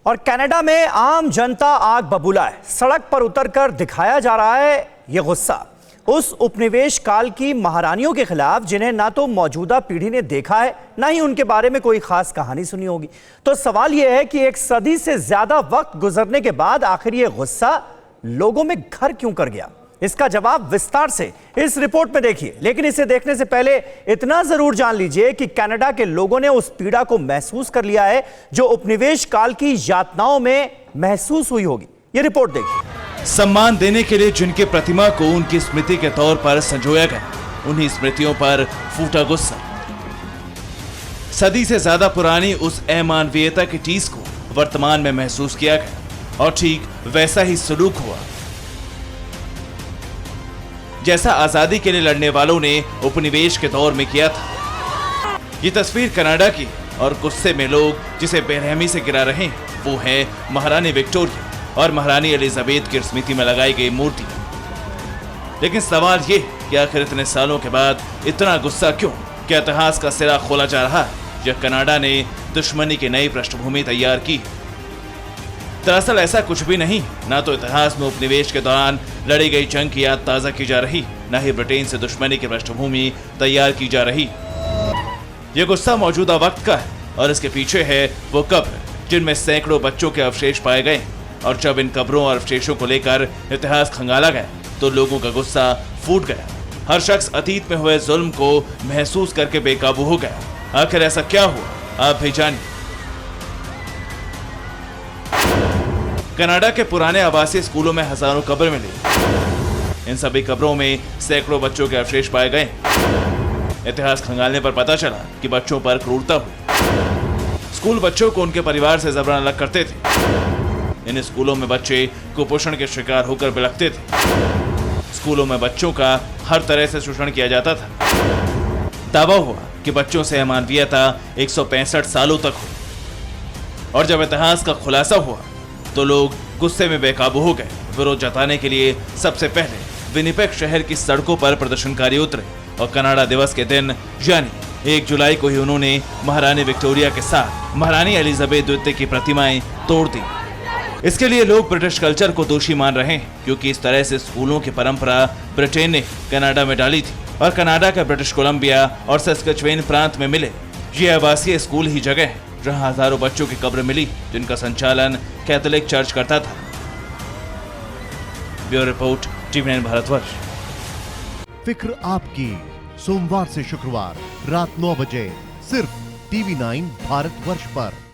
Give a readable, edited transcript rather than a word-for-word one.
और कनाडा में आम जनता आग बबूला है। सड़क पर उतरकर दिखाया जा रहा है ये गुस्सा उस उपनिवेश काल की महारानियों के खिलाफ जिन्हें ना तो मौजूदा पीढ़ी ने देखा है ना ही उनके बारे में कोई खास कहानी सुनी होगी। तो सवाल यह है कि एक सदी से ज्यादा वक्त गुजरने के बाद आखिर ये गुस्सा लोगों में घर क्यों कर गया? इसका जवाब विस्तार से इस रिपोर्ट में देखिए। लेकिन इसे देखने से पहले इतना जरूर जान लीजिए कि कनाडा के लोगों ने उस पीड़ा को महसूस कर लिया है जो उपनिवेश काल की यातनाओं में महसूस हुई होगी। ये रिपोर्ट देखिए। सम्मान देने के लिए जिनके प्रतिमा को उनकी स्मृति के तौर पर संजोया गया, उन्हीं स्मृतियों पर फूटा गुस्सा। सदी से ज्यादा पुरानी उस अमानवीयता की टीस को वर्तमान में महसूस किया गया और ठीक वैसा ही सलूक हुआ जैसा आजादी के लिए लड़ने वालों ने उपनिवेश के दौर में किया था। ये तस्वीर कनाडा की और गुस्से में लोग जिसे बेरहमी से गिरा रहे हैं वो है महारानी विक्टोरिया और महारानी एलिजाबेथ की स्मृति में लगाई गई मूर्ति। लेकिन सवाल ये कि आखिर इतने सालों के बाद इतना गुस्सा क्यों? क्या इतिहास का सिरा खोला जा रहा है या कनाडा ने दुश्मनी की नई पृष्ठभूमि तैयार की? दरअसल ऐसा कुछ भी नहीं। ना तो इतिहास में उपनिवेश के दौरान लड़ी गई जंग की याद ताजा की जा रही, न ही ब्रिटेन से दुश्मनी की पृष्ठभूमि तैयार की जा रही। ये गुस्सा मौजूदा वक्त का है और इसके पीछे है वो कब्र जिनमें सैकड़ों बच्चों के अवशेष पाए गए। और जब इन कब्रों और अवशेषों को लेकर इतिहास खंगाला गया तो लोगों का गुस्सा फूट गया। हर शख्स अतीत में हुए जुल्म को महसूस करके बेकाबू हो गया। आखिर ऐसा क्या हुआ, आप भी जानिए। कनाडा के पुराने आवासीय स्कूलों में हजारों कब्र मिली। इन सभी कब्रों में सैकड़ों बच्चों के अवशेष पाए गए। इतिहास खंगालने पर पता चला कि बच्चों पर क्रूरता हुई। स्कूल बच्चों को उनके परिवार से जबरन अलग करते थे। इन स्कूलों में बच्चे कुपोषण के शिकार होकर बिलखते थे। स्कूलों में बच्चों का हर तरह से शोषण किया जाता था। दावा हुआ कि बच्चों से अमानवीयता 165 सालों तक हुई। और जब इतिहास का खुलासा हुआ तो लोग गुस्से में बेकाबू हो गए। विरोध जताने के लिए सबसे पहले विनिपेग शहर की सड़कों पर प्रदर्शनकारी उतरे और कनाडा दिवस के दिन यानी 1 जुलाई को ही उन्होंने महारानी विक्टोरिया के साथ महारानी एलिजाबेथ द्वितीय की प्रतिमाएं तोड़ दी। इसके लिए लोग ब्रिटिश कल्चर को दोषी मान रहे हैं क्योंकि इस तरह से स्कूलों की परंपरा ब्रिटेन ने कनाडा में डाली थी और कनाडा का ब्रिटिश कोलंबिया और सस्केचुएन प्रांत में मिले ये आवासीय स्कूल ही जगह है जहां हजारों बच्चों की कब्र मिली जिनका संचालन कैथोलिक चर्च करता था। Bureau report, TV9 Bharatvarsh. फिक्र आपकी, सोमवार से शुक्रवार रात 9 बजे सिर्फ TV9 भारतवर्ष पर।